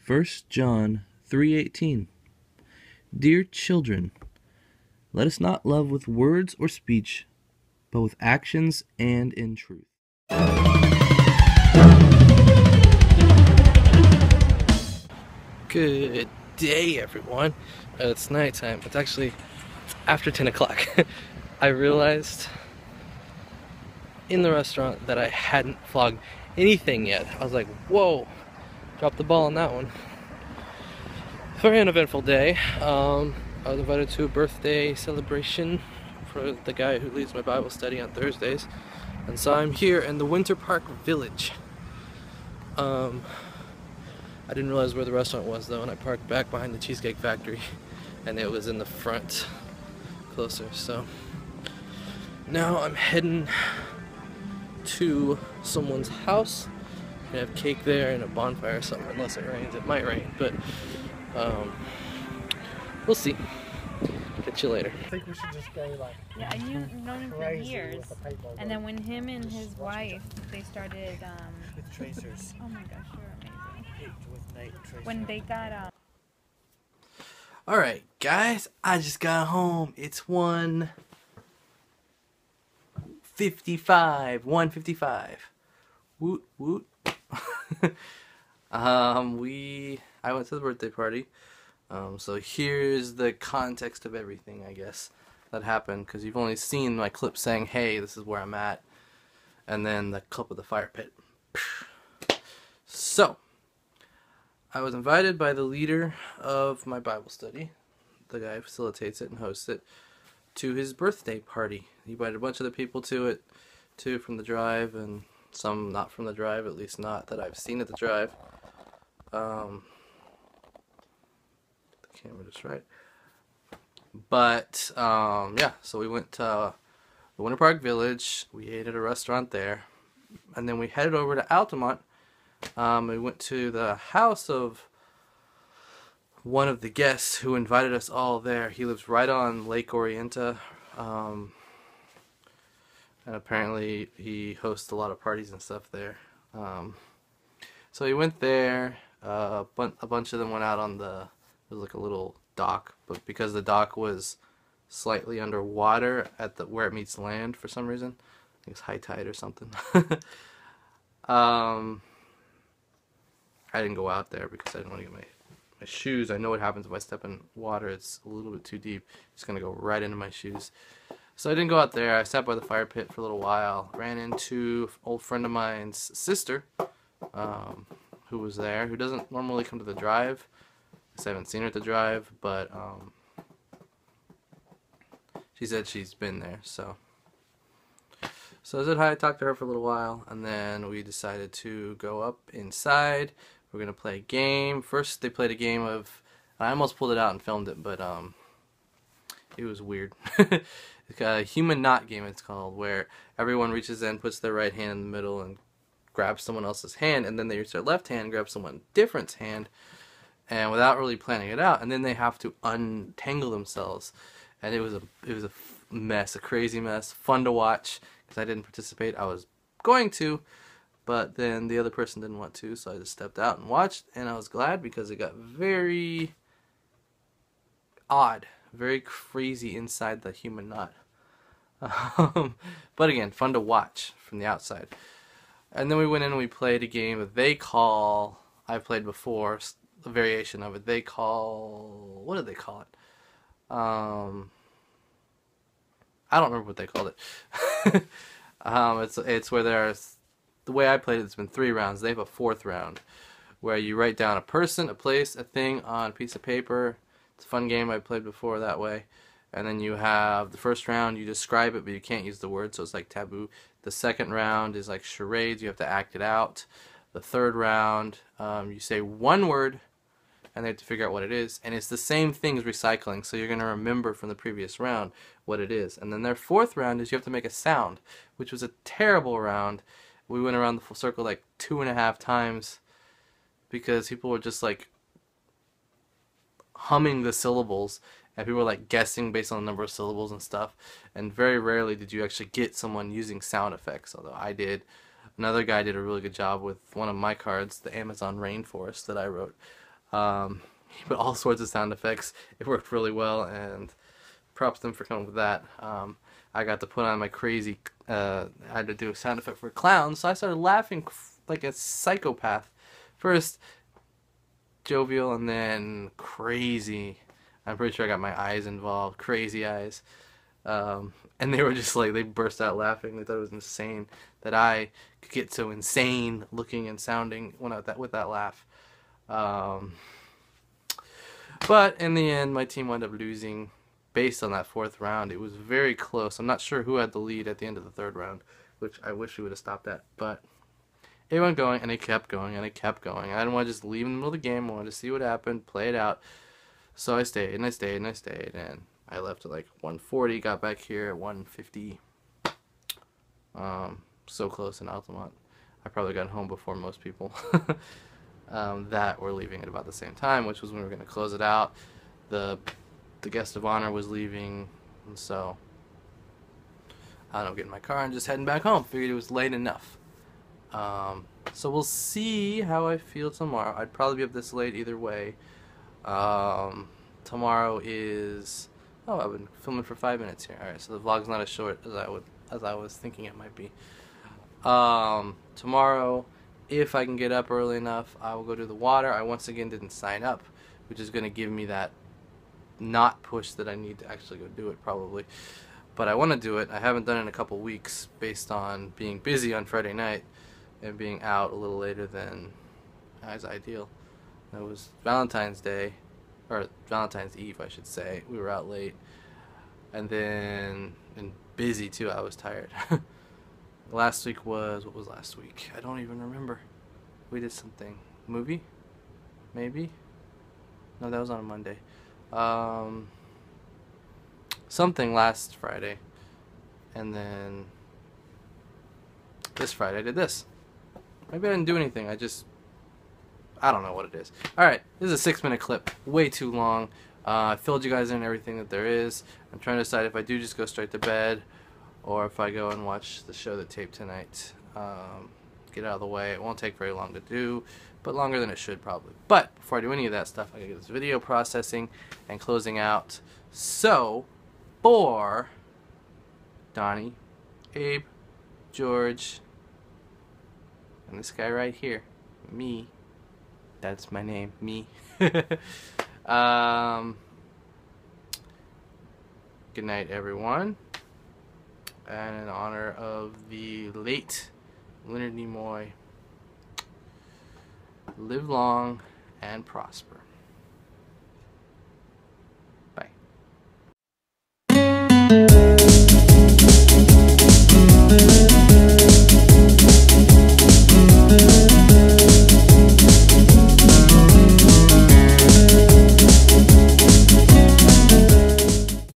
1 John 3:18. Dear children, let us not love with words or speech, but with actions and in truth. Good day, everyone. It's nighttime. It's actually after 10 o'clock. I realized in the restaurant that I hadn't vlogged anything yet. I was like, whoa, dropped the ball on that one. Very uneventful day. I was invited to a birthday celebration for the guy who leads my Bible study on Thursdays. And so I'm here in the Winter Park Village. I didn't realize where the restaurant was though, and I parked back behind the Cheesecake Factory, and it was in the front closer. So now I'm heading to someone's house. We have cake there and a bonfire or something, unless it rains. It might rain, but we'll see. Catch you later. I think we should just go like. Yeah, I've known him for years. And then when him and his wife, they started with tracers. Oh my gosh, you're amazing. With Nate tracers. When they got Alright guys, I just got home. It's 1:55. Woot woot. I went to the birthday party. So here's the context of everything, I guess, that happened, because you've only seen my clip saying, hey, this is where I'm at, and then the clip of the fire pit. So, I was invited by the leader of my Bible study, the guy who facilitates it and hosts it, to his birthday party. He invited a bunch of the people to it, too, from the drive, and some not from the drive, at least not that I've seen at the drive. Camera just right. But yeah, so we went to the Winter Park Village. We ate at a restaurant there, and then we headed over to Altamont. We went to the house of one of the guests who invited us all there. He lives right on Lake Orienta, and apparently he hosts a lot of parties and stuff there. So we went there. A bunch of them went out on the, it was like a little dock, but because the dock was slightly underwater at the where it meets land for some reason, I think it's high tide or something. I didn't go out there because I didn't want to get my shoes. I know what happens if I step in water. It's a little bit too deep. It's gonna go right into my shoes. So I didn't go out there. I sat by the fire pit for a little while. Ran into an old friend of mine's sister, who was there, who doesn't normally come to the drive. I haven't seen her at the drive, but she said she's been there, so I said hi, talked to her for a little while, and then we decided to go up inside. We're gonna play a game. First they played a game of, I almost pulled it out and filmed it, but it was weird. It's a human knot game, it's called, where everyone reaches in, puts their right hand in the middle and grabs someone else's hand, and then they use their left hand and grab someone different's hand, and without really planning it out, and then they have to untangle themselves. And it was a mess, a crazy mess, fun to watch, because I didn't participate. I was going to, but then the other person didn't want to, so I just stepped out and watched, and I was glad because it got very odd, very crazy inside the human knot. But again, fun to watch from the outside. And then we went in and we played a game that they call, I've played before, a variation of it. They call, what did they call it? I don't remember what they called it. It's where there's, the way I played it, it's been 3 rounds. They have a 4th round where you write down a person, a place, a thing on a piece of paper. It's a fun game. I played before that way. And then you have the first round, you describe it, but you can't use the word, so it's like taboo. The second round is like charades, you have to act it out. The third round, you say one word, and they have to figure out what it is. And it's the same thing as recycling, so you're going to remember from the previous round what it is. And then their 4th round is you have to make a sound, which was a terrible round. We went around the full circle like 2.5 times because people were just like humming the syllables, and people were like guessing based on the number of syllables and stuff, and very rarely did you actually get someone using sound effects, although I did. Another guy did a really good job with one of my cards, the Amazon rainforest that I wrote. He put all sorts of sound effects. It worked really well, and props to him for coming up with that. I got to put on my crazy, I had to do a sound effect for a clown, so I started laughing like a psychopath. First, jovial, and then crazy. I'm pretty sure I got my eyes involved, crazy eyes. And they were just like, they burst out laughing. They thought it was insane that I could get so insane looking and sounding with that laugh. But in the end, my team wound up losing based on that fourth round. It was very close. I'm not sure who had the lead at the end of the third round, which I wish we would have stopped at. But it went going, and it kept going, and it kept going. I didn't want to just leave in the middle of the game. I wanted to see what happened, play it out. So I stayed, and I stayed, and I stayed, and I left at like 140, got back here at 150. So close in Altamont. I probably got home before most people that were leaving at about the same time, which was when we were going to close it out. The guest of honor was leaving, and so I don't know, getting in my car and just heading back home. Figured it was late enough. So we'll see how I feel tomorrow. I'd probably be up this late either way. Tomorrow is... Oh, I've been filming for 5 minutes here. Alright, so the vlog's not as short as I was thinking it might be. Tomorrow, if I can get up early enough, I will go to the water. I once again didn't sign up, which is going to give me that not push that I need to actually go do it probably. But I want to do it. I haven't done it in a couple weeks based on being busy on Friday night and being out a little later than as ideal. It was Valentine's Day, or Valentine's Eve I should say. We were out late, and busy too. I was tired. Last week was, what was last week? I don't even remember. We did something. Movie? Maybe? No, that was on a Monday. Something last Friday, and then this Friday I did this. Maybe I didn't do anything. I don't know what it is. Alright, this is a 6-minute clip. Way too long. I filled you guys in everything that there is. I'm trying to decide if I do just go straight to bed or if I go and watch the show that taped tonight. Get out of the way. It won't take very long to do, but longer than it should probably. But before I do any of that stuff, I gotta get this video processing and closing out. So, for Donnie, Abe, George, and this guy right here, me. That's my name, me. Good night, everyone. And in honor of the late Leonard Nimoy, live long and prosper.